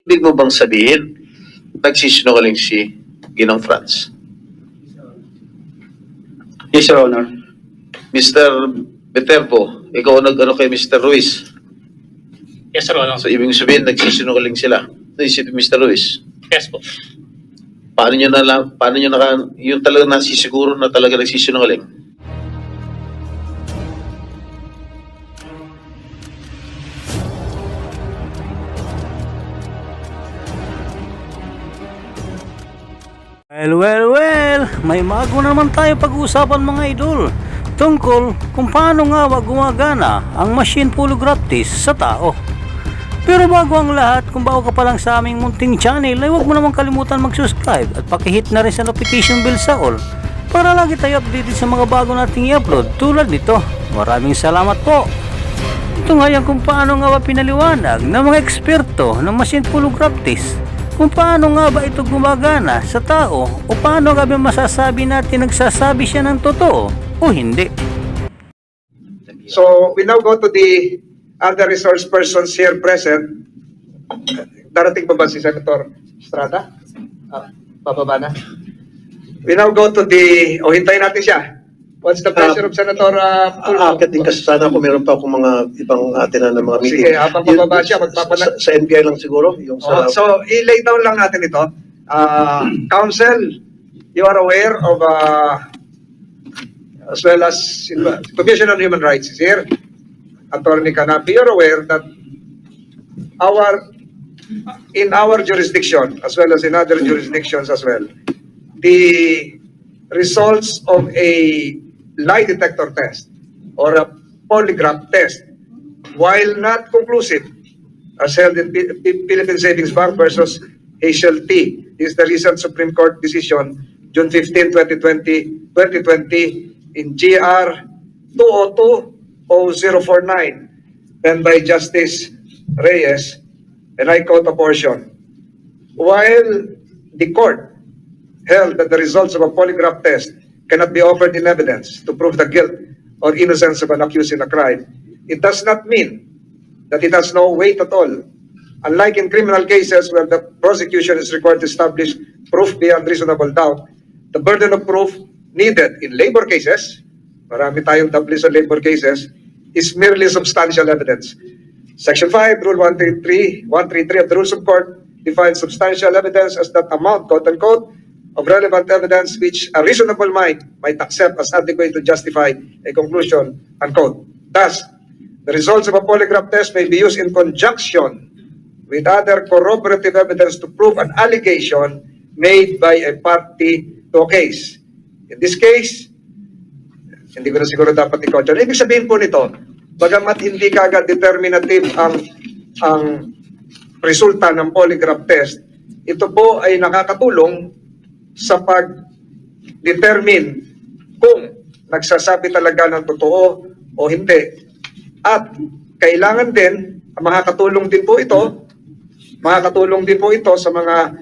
Ibig mo bang sabihin, nagsisinungaling si Ginang Franz? Yes, Your Honor. Mr. Viterbo, ikaw nag-ano kay Mr. Ruiz. Yes, Your Honor. So, ibig sabihin, nagsisinungaling sila. Si Mr. Ruiz. Yes po. Paano nyo yung talaga nasisiguro na talaga nagsisinungaling? Well, may bago na naman tayo pag-uusapan mga idol tungkol kung paano nga ba gumagana ang machine polygraph test sa tao. Pero bago ang lahat, kung bago ka pa lang sa aming munting channel, ay huwag mo naman kalimutan mag-subscribe at pakihit na rin sa notification bell sa all para lagi tayo updated sa mga bago nating i-upload tulad nito. Maraming salamat po. Ito nga yan kung paano nga ba pinaliwanag ng mga eksperto ng machine polygraph test kung paano nga ba ito gumagana sa tao o paano nga ba masasabi natin nagsasabi siya ng totoo o hindi. So we now go to the other resource persons here present. Darating pa ba si Senator Estrada? Bababa na. We now go to the, hintayin natin siya. What's the pleasure of Senator Tulfo? Akit din kasi sana kung meron pa akong mga ibang atin na mga meeting. Sige, habang bababa siya, magpapalag. Sa NBI lang siguro. Yung sa, So, i-lay down lang natin ito. Council, you are aware of, as well as Commission on Human Rights is here. Attorney Canapi, you're aware that in our jurisdiction, as well as in other jurisdictions as well, the results of a lie detector test or a polygraph test, while not conclusive, as held in Philippine Savings Bank versus Hazel T. This is the recent Supreme Court decision, June 15, 2020, in GR 202-0049, and by Justice Reyes, and I quote a portion. While the court held that the results of a polygraph test cannot be offered in evidence to prove the guilt or innocence of an accused in a crime, it does not mean that it has no weight at all. Unlike in criminal cases where the prosecution is required to establish proof beyond reasonable doubt, the burden of proof needed in labor cases, marami tayong tabli sa labor cases, is merely substantial evidence. Section 5, Rule 133 of the Rules of Court defines substantial evidence as that amount, quote-unquote, of relevant evidence which a reasonable mind might accept as adequate to justify a conclusion, unquote. Thus, the results of a polygraph test may be used in conjunction with other corroborative evidence to prove an allegation made by a party to a case. In this case, hindi ko na siguro dapat i-question. Ibig sabihin po nito, bagamat hindi kagad determinative ang resulta ng polygraph test, ito po ay nakakatulong sa pag-determine kung nagsasabi talaga ng totoo o hindi. At kailangan din, makakatulong din po ito sa mga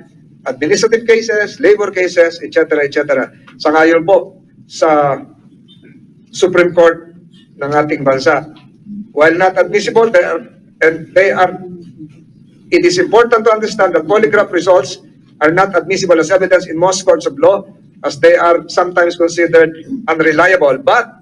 administrative cases, labor cases, etc. Sa ngayon po sa Supreme Court ng ating bansa. While not admissible, it is important to understand that polygraph results are not admissible as evidence in most courts of law, as they are sometimes considered unreliable. But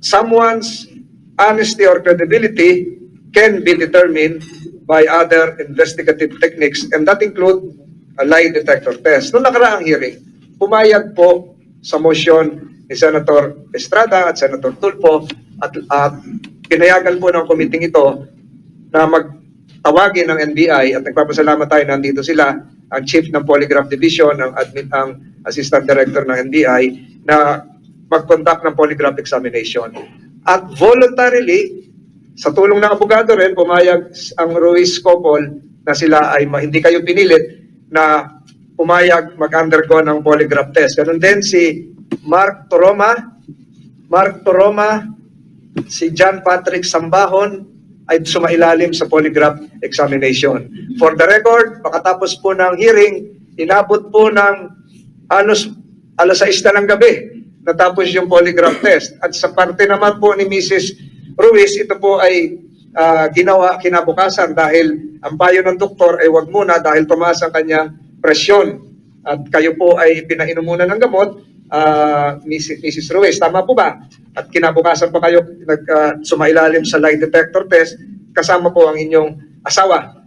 someone's honesty or credibility can be determined by other investigative techniques, and that include a lie detector test. Noong nakaraang hearing, pumayag po sa motion ni Senator Estrada at Senator Tulfo at pinayagan po ng committee ito na magtawagin ng NBI, at nagpapasalamat tayo, nandito sila, ang Chief ng Polygraph Division, ang Assistant Director ng NBI, na mag-conduct ng polygraph examination. At voluntarily, sa tulong ng abogado rin, pumayag ang Ruiz Copol na sila ay hindi kayo pinilit na pumayag mag-undergo ng polygraph test. Ganun din si Mark Toroma, si John Patrick Sambahon ay sumailalim sa polygraph examination. For the record, pagkatapos po ng hearing, inabot po ng alas 6 na ng gabi natapos yung polygraph test. At sa parte naman po ni Mrs. Ruiz, ito po ay ginawa kinabukasan dahil ang payo ng doktor ay wag muna dahil tumaas ang kanyang presyon at kayo po ay pinainom muna ng gamot, Mrs. Ruiz, tama po ba? At kinabukasan pa kayo sumailalim sa lie detector test kasama po ang inyong asawa.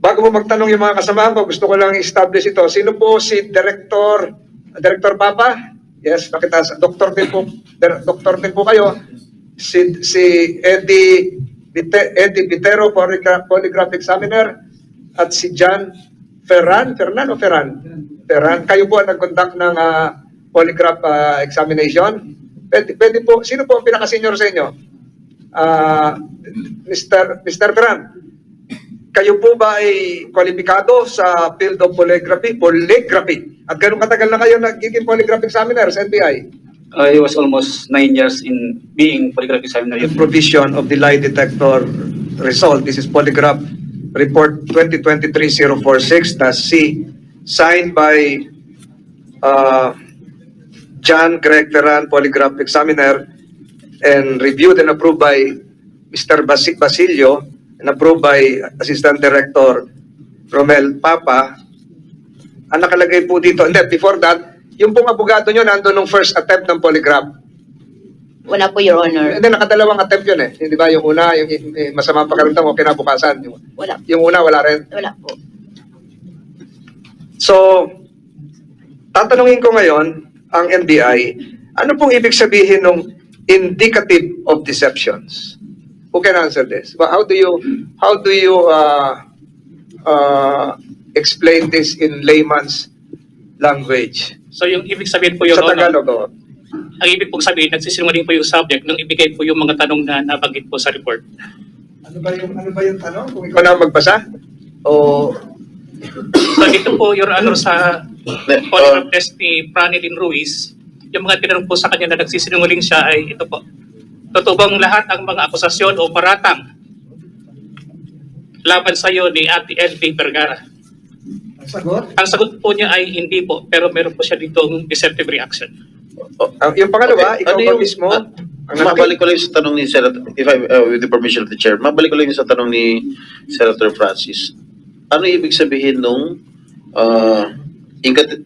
Bago mo magtanong yung mga kasamahan ko, gusto ko lang establish ito. Sino po si Director Papa? Yes, nakita sa doktor din po kayo. Si Eddie Vitero, polygraph examiner, at si John Ferran. Kayo po ang nag-conduct ng polygraph examination. Pwede po, sino po ang pinaka-senior sa inyo? Mr. Ferran, kayo po ba ay kwalipikado sa field of polygraphy? At gano'ng katagal na kayo nagiging polygraph examiner sa NBI? I was almost 9 years in being polygraph examiner. The provision of the lie detector result. This is polygraph report 2023-046-C, signed by John Greg Ferran, polygraph examiner, and reviewed and approved by Mr. Basilio, and approved by Assistant Director Romel Papa. Ang nakalagay po dito, and then before that, yung pong abogado nyo nandun nung first attempt ng polygraph. Wala po, Your Honor. Hindi, nakadalawang attempt yun eh. Hindi ba yung una, yung masama pakiramdam mo, kinabukasan. Wala. Yung una, wala rin. Wala po. So, tatanungin ko ngayon, ang NBI, ano pong ibig sabihin ng indicative of deceptions? Who can answer this? How do you explain this in layman's language? So yung ibig sabihin po, Your Sa Honor, Tagalog, oh. ang ibig pong sabihin, nagsisinungaling po yung subject nung ibigay po yung mga tanong na nabanggit po sa report. Ano ba yung tanong? Kung ikaw na magbasa? O So dito po, Your Honor, sa polygraph test ni Pranilyn Ruiz, yung mga tinanong po sa kanya na nagsisinungaling siya ay ito po. Totoo bang lahat ang mga akusasyon o paratang laban sa iyo ni Ate LV Vergara? ang sagot? Ang sagot po niya ay hindi po, pero meron po siya ditong deceptive reaction. Yung pangalawa, ikaw Ano ba yung- mismo? Ang Mabalik ko lang sa tanong ni Senator, if I, with the permission of the Chair, mabalik ko lang sa tanong ni Senator Francis. Ano ibig sabihin nung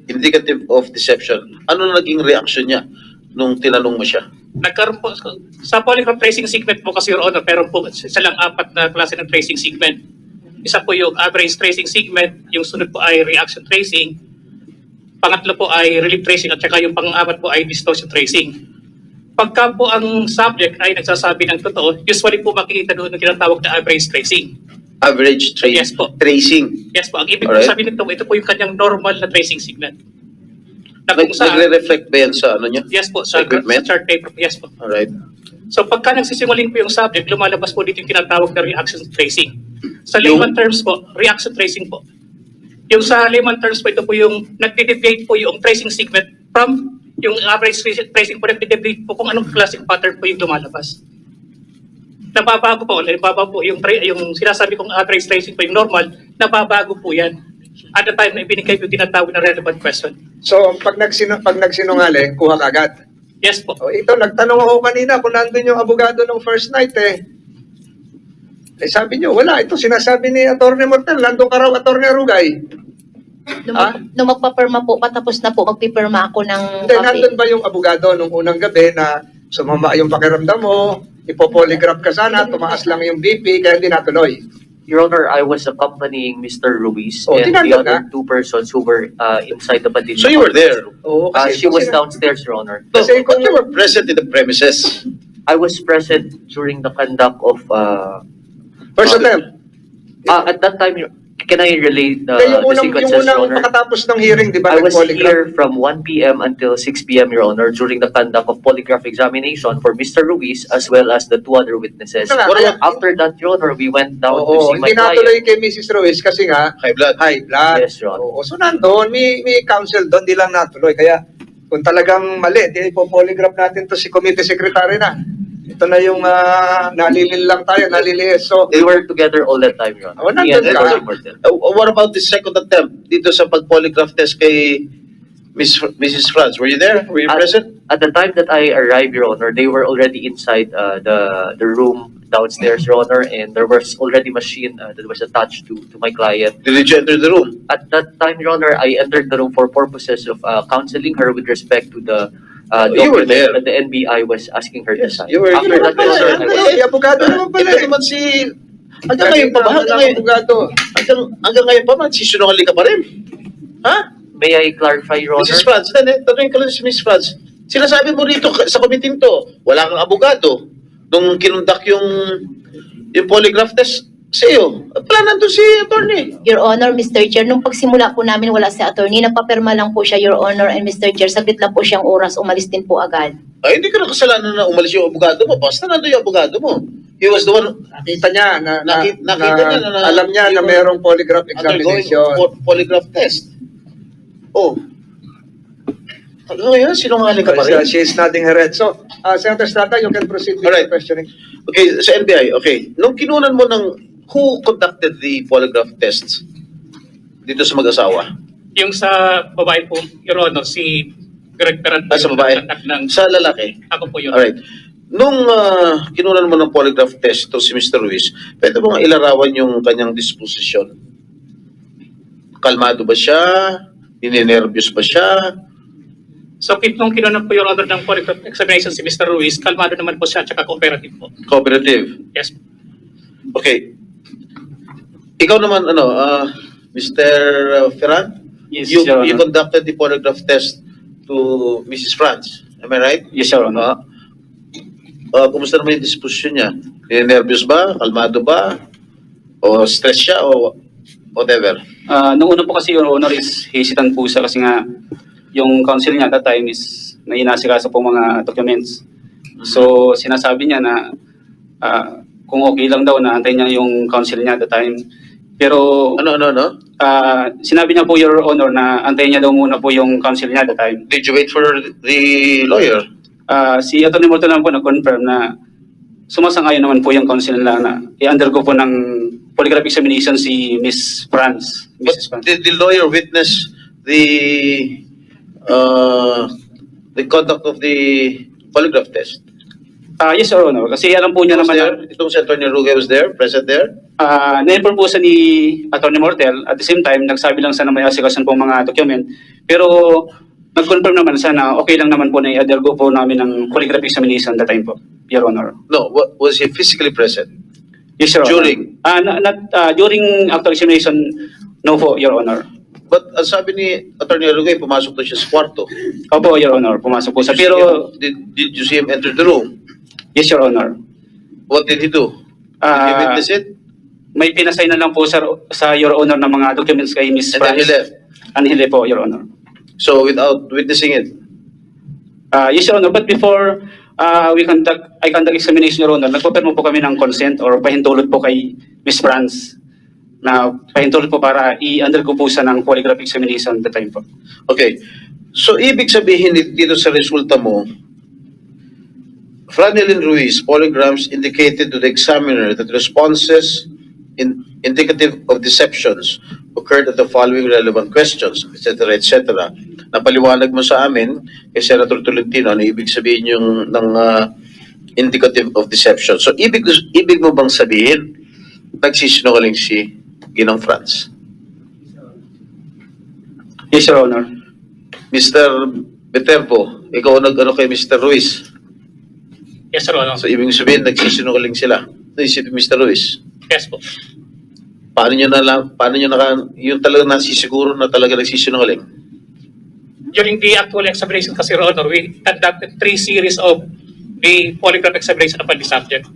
indicative of deception? Ano naging reaction niya nung tinanong mo siya? Nagkaroon po, sa polygraph tracing segment po kasi, Your Honor, pero po silang 4 na klase ng tracing segment. Isa po yung average tracing segment, yung sunod po ay reaction tracing, pangatlo po ay relief tracing, at saka yung pang-apat po ay distortion tracing. Pagka po ang subject ay nagsasabi ng totoo, usually po makikita doon ng tinatawag na average tracing. Average Yes po. tracing. Yes po, ang ibig Alright. po sabihin nito, ito po yung kanyang normal na tracing segment. Na kung saan, Nagre-reflect ba yan sa ano niya? yes po, sa equipment? chart paper, yes po. Alright. So pagka nagsisinungaling po yung subject, lumalabas po dito yung tinatawag na reaction tracing. Sa Yung- layman terms po, reaction tracing po. Yung sa layman terms po, ito po yung nagde-deviate po yung tracing segment from yung average tracing po, nagde-deviate po kung anong classic pattern po yung lumalabas. Nababago po, yung sinasabi kong average tracing po yung normal, nababago po yan. At the time na ibinigay yung tinatawag na relevant question. So, pag nagsinungaling, kuha ka agad. Yes po. O, ito, nagtanong ako kanina kung nandun yung abogado ng first night eh. Eh sabi nyo, wala. Ito sinasabi ni Atty. Mortel, nandun ka raw, Atty. Arugay. Nung magpapirma po, patapos na po, magpipirma ako ng Hindi, copy. nandun ba yung abogado nung unang gabi na sumama yung pakiramdam mo, ipopolygraph ka sana, tumaas lang yung BP, kaya hindi natuloy. Your Honor, I was accompanying Mr. Ruiz Oh, and the tinanong other ka? 2 persons who were inside the Padilla. So you were there? Oo, She was sina- downstairs, Your Honor. Kasi But you were present in the premises. I was present during the conduct of... First attempt. at that time, can I relate Hindi, yung the unang, sequences, yung Your unang Honor? pakatapos ng hearing, di ba, I was nag-polygraph? here from 1 p.m. until 6 p.m., Your Honor, during the conduct of polygraph examination for Mr. Ruiz as well as the 2 other witnesses. Ito nga, What kaya- After that, Your Honor, we went down to Oo, see my hindi natuloy client. kay Mrs. Ruiz kasi nga, High blood. high blood. Yes, Your Honor. Oo, so nandun, may counsel doon, di lang natuloy. Kaya kung talagang mali, di ipo-polygraph natin to si committee secretary na. Ito na yung nalilil lang tayo, naliliis. So, They were together all that time, Your Honor. Oh, nandun He and ka. Attorney Mortel. What about the second attempt dito sa pag-polygraph test kay Mrs. Franz? Were you there? Were you present? At the time that I arrived, Your Honor, they were already inside the room downstairs, Your Honor, and there was already machine that was attached to my client. Did you enter the room? At that time, Your Honor, I entered the room for purposes of counseling her with respect to the You were document there. that the NBI was asking her to sign. You were After that, Your Honor, I was- Ay, abogado naman pala Ito eh. naman si... Hanggang ngayon pa ba? Hanggang ngayon, hanggang ngayon pa man, sisunungaling ka pa rin. Ha? May I clarify, Your Honor? Mrs. Franz, tanongin ko lang si Mrs. Franz. Sinasabi mo rito sa committee to, wala kang abogado. Nung kinundak yung polygraph test sa iyo, wala nandun si attorney. Your Honor, Mr. Chair, nung pagsimula po namin wala si attorney, nagpapirma lang po siya, Your Honor, and Mr. Chair, saglit lang po siyang oras, umalis din po agad. Ay, hindi ka na kasalanan na umalis yung abogado mo. Basta nandun yung abogado mo. He was the one Nakita niya Nakita niya na alam niya na mayroong polygraph undergoing examination. polygraph test. Oh. Hanggang ngayon, sinungaling ka pa rin. She is nodding her head. So, Senator Estrada, you can proceed with Alright. the questioning. Okay, sa NBI, okay. Nung kinunan mo who conducted the polygraph tests dito sa mag-asawa? Yung sa babae po, Your Honor, si Greg Peran po. Sa babae? Ng, Sa lalaki? ako po yun. Alright. Nung kinunan mo ng polygraph test to si Mr. Ruiz, pwede mo nga ilarawan yung kanyang disposition? Kalmado ba siya? Ninenervyos ba siya? So, nung kinunan po, Your Honor, ng polygraph examination si Mr. Ruiz, kalmado naman po siya, tsaka cooperative po. Cooperative? Yes. Okay. Ikaw naman, Mr. Ferran? Yes, You Your Honor. conducted the polygraph test to Mrs. Franz. Am I right? Yes, Your Honor. Kumusta naman yung disposition niya? Nervous ba? Kalmado ba? O stress siya? O whatever? Nung una po kasi, Your Honor, is hesitant po siya kasi nga yung counsel niya at that time is may inasikasa po mga documents. So, sinasabi niya na kung okay lang daw na antayin niya yung counsel niya at that time. Pero Ano? sinabi niya po, Your Honor, na antayin niya daw muna po yung counsel niya at that time. Did you wait for the lawyer? Si Atty. Morton lang po nag-confirm na sumasang-ayon naman po yung counsel nila na i-undergo po ng polygraph examination si Miss Franz. But Mrs. Franz. did the lawyer witness the conduct of the polygraph test? Yes, Your Honor. Kasi alam po niya Was naman there? na Itong si Atty. Ruge was there? Present there? na-inform po siya ni Atty. Mortel. At the same time, nagsabi lang siya na may asikasan po mga document. Pero nag-confirm naman siya na okay lang naman po na i-undergo po namin ng polygraph examination that time po, Your Honor. No. Was he physically present? Yes, Your Honor. During? During after examination, no po, Your Honor. But ang sabi ni Atty. Ruge, pumasok daw siya sa kwarto. Opo, Your Honor, pumasok po siya. Pero, Did you see him enter the room? yes, Your Honor. What did he do? Did you witness it? May pinasay na lang po sa Your Honor ng mga documents kay Miss And then he Franz. left. And he left po, Your Honor. So without witnessing it? Yes, Your Honor. But before I conduct examination, Your Honor, nagpapirma po kami ng consent or pahintulot po kay Miss Franz na pahintulot po para i-undergo po siya ng polygraph examination that time po. Okay. So ibig sabihin dito sa resulta mo, Franelin Ruiz polygraphs indicated to the examiner that responses indicative of deceptions occurred at the following relevant questions, etc., etc. Napaliwanag mo sa amin kay Senator Tolentino ano ibig sabihin yung ng indicative of deception. So ibig mo bang sabihin nagsisinungaling si Ginang Franz? Yes, Your Honor. Mr. Viterbo, ikaw nag-ano kay Mr. Ruiz. Yes, Your Honor. So ibig sabihin nagsisinungaling sila. Naisip Mr. Ruiz. Yes po. Paano nyo yung talaga nasisiguro na talaga nagsisinungaling? During the actual examination kasi, Your Honor, we conducted 3 series of the polygraph examination upon the subject.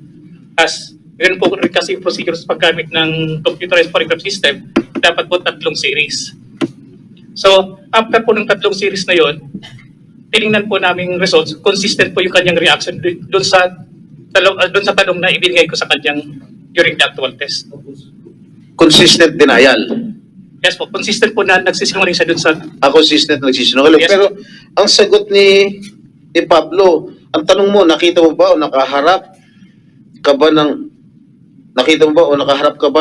As yun po rin kasi yung procedures paggamit ng computerized polygraph system, dapat po 3 series. So, after po ng 3 series na yon, tinignan po namin results, consistent po yung kanyang reaction doon sa tanong na ibinigay ko sa kanyang during the actual test. Consistent denial. Yes po, consistent po na nagsisinungaling siya doon sa... Consistent nagsisinungaling. Yes. Pero ang sagot ni Pablo, ang tanong mo, nakita mo ba o nakaharap ka ba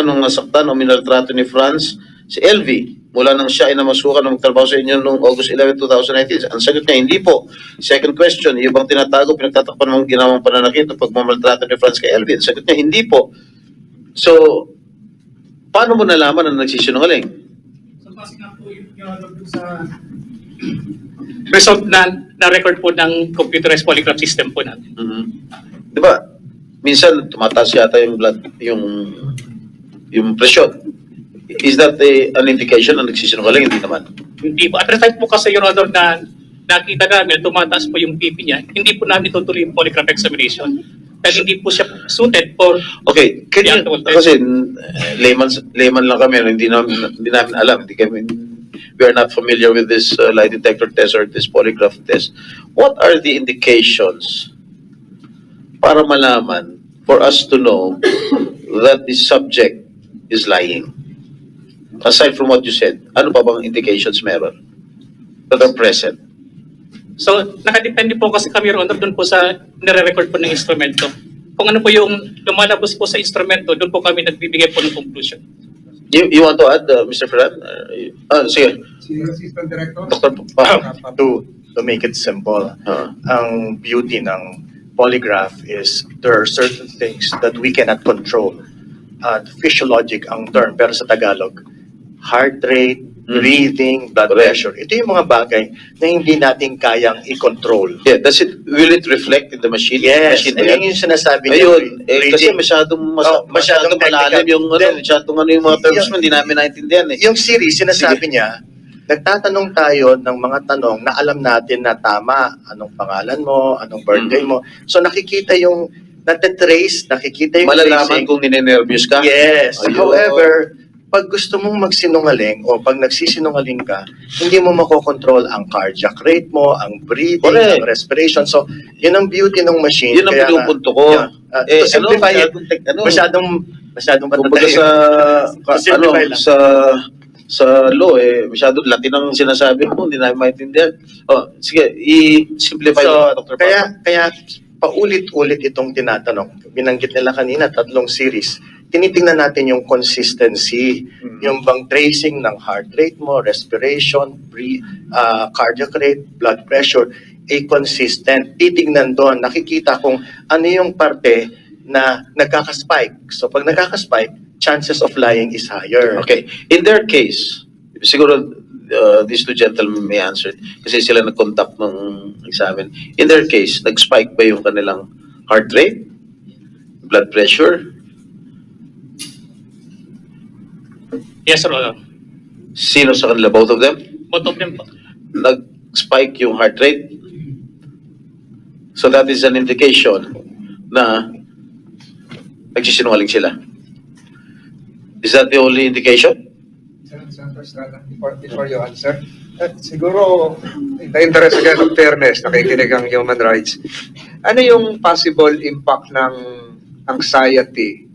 nung nasaktan o minaltrato ni Franz si LV? mula nang siya ay namasukan ng magtrabaho sa inyo noong August 11, 2019? Ang sagot niya, hindi po. Second question, yung bang tinatago, pinagtatakpan ng ginawang pananakit o pagmamaltrato ni Franz kay Elvin? Sagot niya, hindi po. So, paano mo nalaman na nagsisinungaling? Result na record po ng computerized polygraph system po natin. Di ba? Minsan tumataas yata yung blood, yung presyon. Is that an indication na nagsisinungaling? Hindi naman. Hindi po. At the time po kasi, Your Honor, na nakita namin, tumataas po yung BP niya, hindi po namin tutuloy yung polygraph examination. Dahil hindi po siya suited for Okay, can the you, actual test. kasi layman lang kami, hindi namin alam, we are not familiar with this lie detector test or this polygraph test. What are the indications para malaman, for us to know that the subject is lying? Aside from what you said, ano pa bang indications meron that are present? So, nakadepende po kasi kami, Your Honor, doon po sa nire-record po ng instrumento. Kung ano po yung lumalabas po sa instrumento, doon po kami nagbibigay po ng conclusion. You want to add, Mr. Ferran? Sige. Assistant Director. Dr. To make it simple, Ah. ang beauty ng polygraph is there are certain things that we cannot control. Physiologic ang term, pero sa Tagalog, heart rate, breathing, blood Correct. pressure. Ito yung mga bagay na hindi natin kayang i-control. Yeah, will it reflect in the machine? Yes, Machine na ayun yan? yung sinasabi niya. Ayun, kasi breathing. masyadong masyadong malalim technical. yung Then, masyadong yung mga terms mo, hindi namin naintindihan eh. Yung series, sinasabi niya, nagtatanong tayo ng mga tanong na alam natin na tama. Anong pangalan mo? Anong birthday mo? So nakikita yung, natitrace, nakikita yung Malalaman tracing. kung ninenervyos ka? Yes. Ayun. However, pag gusto mong magsinungaling o pag nagsisinungaling ka, hindi mo makokontrol ang cardiac rate mo, ang breathing, Correct. ang respiration. So, yun ang beauty ng machine. Yun ang Kaya nga, pinupunto ko. to simplify it, masyadong Kumbaga matatay. sa, Simplify lang. sa law masyadong Latin ang sinasabi mo, hindi namin maintindihan. Oh, sige, i-simplify mo, Dr. Papa. Kaya paulit-ulit itong tinatanong. Binanggit nila kanina, 3 series. Tinitingnan natin yung consistency, yung bang tracing ng heart rate mo, respiration, cardiac rate, blood pressure, consistent. Titignan doon, nakikita kung ano yung parte na nagkakaspike. So pag nagkakaspike, chances of lying is higher. Okay. In their case, siguro these two gentlemen may answer it, kasi sila nag-contact nung examen. In their case, nag-spike ba yung kanilang heart rate, blood pressure? Yes, Your Honor. Sino sa kanila? Both of them? Both of them po. Nag-spike yung heart rate? So that is an indication na nagsisinungaling sila. Is that the only indication? Senator Estrada, before you answer, siguro, in the interest again of fairness, nakikinig ang human rights, ano yung possible impact ng anxiety,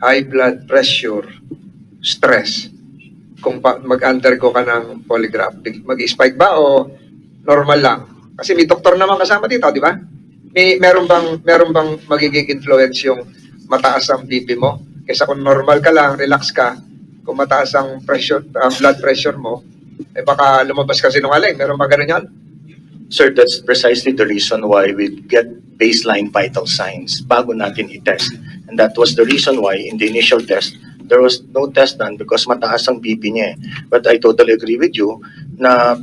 high blood pressure, stress, kung mag-undergo ka ng polygraph? Mag-spike ba o normal lang? Kasi may doktor naman kasama dito, di ba? Meron bang magiging influence yung mataas ang BP mo? Kaysa kung normal ka lang, relax ka, kung mataas ang pressure, ang blood pressure mo, baka lumabas ka sinungaling. Meron ba ganun yan? Sir, that's precisely the reason why we get baseline vital signs bago natin i-test. And that was the reason why in the initial test, there was no test done because mataas ang BP niya. But I totally agree with you na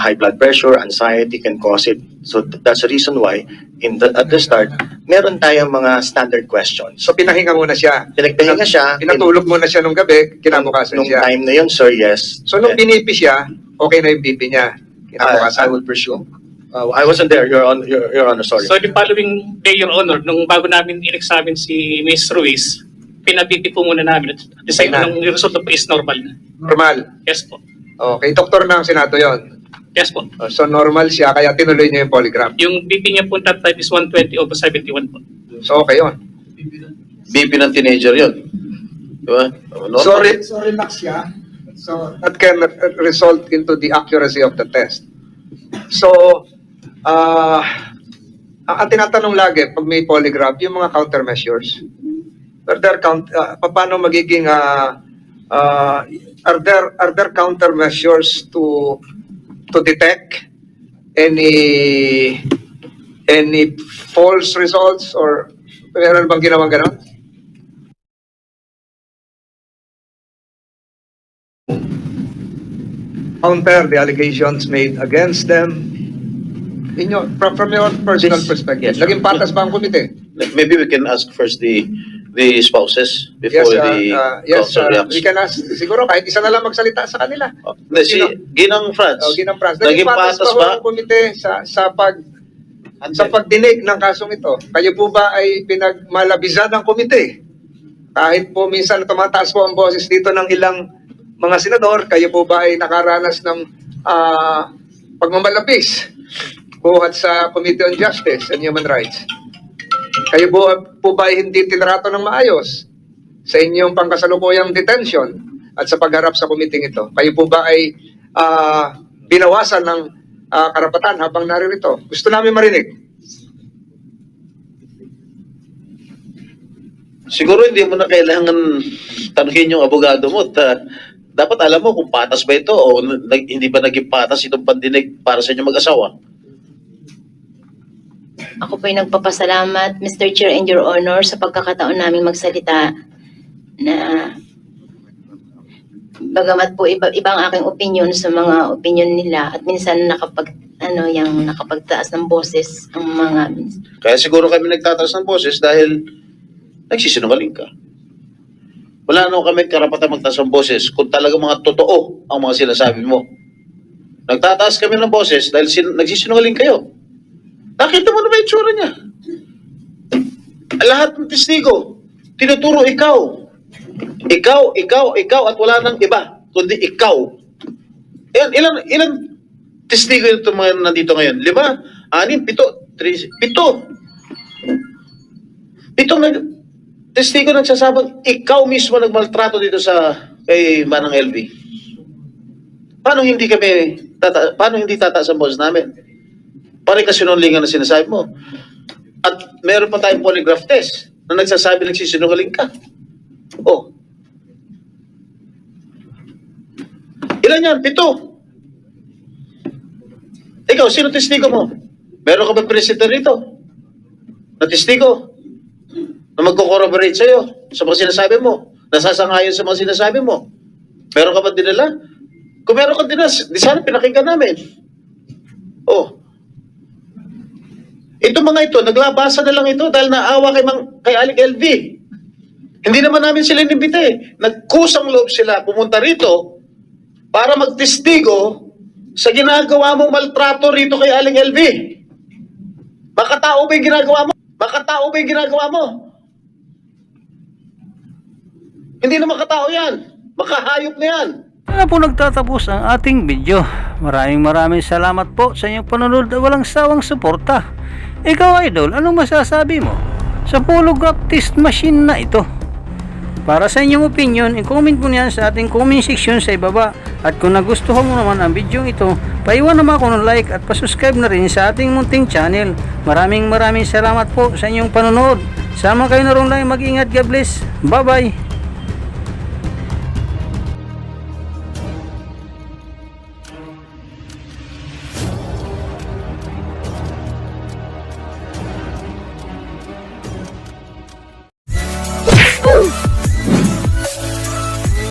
high blood pressure, anxiety can cause it. So that's the reason why at the start, meron tayong mga standard questions. So pinahinga muna siya. Pinagpahinga siya. Pinatulog muna siya nung gabi, kinabukasan Nung siya. time na yun, sir, yes. So nung binipi siya, okay na yung BP niya. I Kinabukasan. would presume. I wasn't there, Your Honor, sorry. So, the following day, Your Honor, nung bago namin in-examine si Ms. Ruiz, pinabiti po muna namin. At the same Okay na. nung resulta po is normal na. Normal. Yes po. Okay, doktor ng Senado yon. Yes po. So normal siya, kaya tinuloy niya yung polygraph. Yung BP niya po that time is 120 over 71 po. So okay yun. BP ng teenager yun. Di ba? Normal. So relax siya. So that can result into the accuracy of the test. So, ang tinatanong lagi pag may polygraph, yung mga countermeasures. Paano magiging Are there countermeasures to detect any false results, or meron bang ginawang ganon? Counter the allegations made against them. From your personal This- perspective, yes, naging patas ba ang komite? Maybe we can ask first the spouses Yes, before the council reacts. we can ask, siguro kahit isa na lang magsalita sa kanila. Hindi, si Ginang Franz. Ginang Franz, Naging patas ba? ang komite sa pagdinig ng kasong ito? Kayo po ba ay pinagmalabisan ng komite? Kahit po minsan tumataas po ang boses dito ng ilang mga senador, kayo po ba ay nakaranas ng pagmamalabis buhat sa Committee on Justice and Human Rights? Kayo po ba ay hindi tinrato ng maayos sa inyong pangkasalukuyang detention at sa pagharap sa committee ito? Kayo po ba ay binawasan ng karapatan habang naririto? Gusto namin marinig. Siguro hindi mo na kailangan tanungin yung abogado mo. Dapat alam mo kung patas ba ito o hindi ba naging patas itong pandinig para sa inyong mag-asawa. Ako po ay nagpapasalamat, Mr. Chair and Your Honor, sa pagkakataon namin magsalita na bagamat po ibang aking opinion sa mga opinion nila at minsan nakapagtaas ng boses ang mga Kaya siguro kami nagtataas ng boses dahil nagsisinungaling ka. Wala naman kami karapatan magtaas ng boses kung talaga mga totoo ang mga sinasabi mo. Nagtataas kami ng boses dahil nagsisinungaling kayo. Nakita mo na ba yung tsura niya? Lahat ng testigo, tinuturo ikaw. Ikaw, at wala nang iba, kundi ikaw. Ilang testigo ito mga nandito ngayon? 5, 6, 7, 8. Pitong testigo nagsasabang ikaw mismo nagmaltrato dito kay Manang LV. Paano hindi tataas ang boses namin? Pare kasinungalingan na sinasabi mo. At meron pa tayong polygraph test na nagsasabi nagsisinungaling ka. Oh. Ilan yan? 7. Ikaw, sino testigo mo? Meron ka ba presenter rito? Na testigo? Na magko-corroborate sa'yo sa mga sinasabi mo? Nasasangayon sa mga sinasabi mo? Meron ka ba dinala? Kung meron ka dinala, di sana pinakinggan namin. Oh. Itong mga ito, naglabasa na lang ito dahil naawa kay Aling LV. Hindi naman namin sila inimbite. Nagkusang loob sila pumunta rito para magtestigo sa ginagawa mong maltrato rito kay Aling LV. Makatao ba yung ginagawa mo? Hindi na makatao yan. Makahayop na yan. Na po nagtatapos ang ating video. Maraming salamat po sa inyong panonood at walang sawang suporta. Ikaw, idol, anong masasabi mo sa polygraph test machine na ito? Para sa inyong opinion, i-comment mo niyan sa ating comment section sa ibaba. At kung nagustuhan mo naman ang video ito, paiwan naman ako ng like at pasubscribe na rin sa ating munting channel. Maraming salamat po sa inyong panonood. Sama kayo na rin lang, mag-ingat, God bless. Bye bye.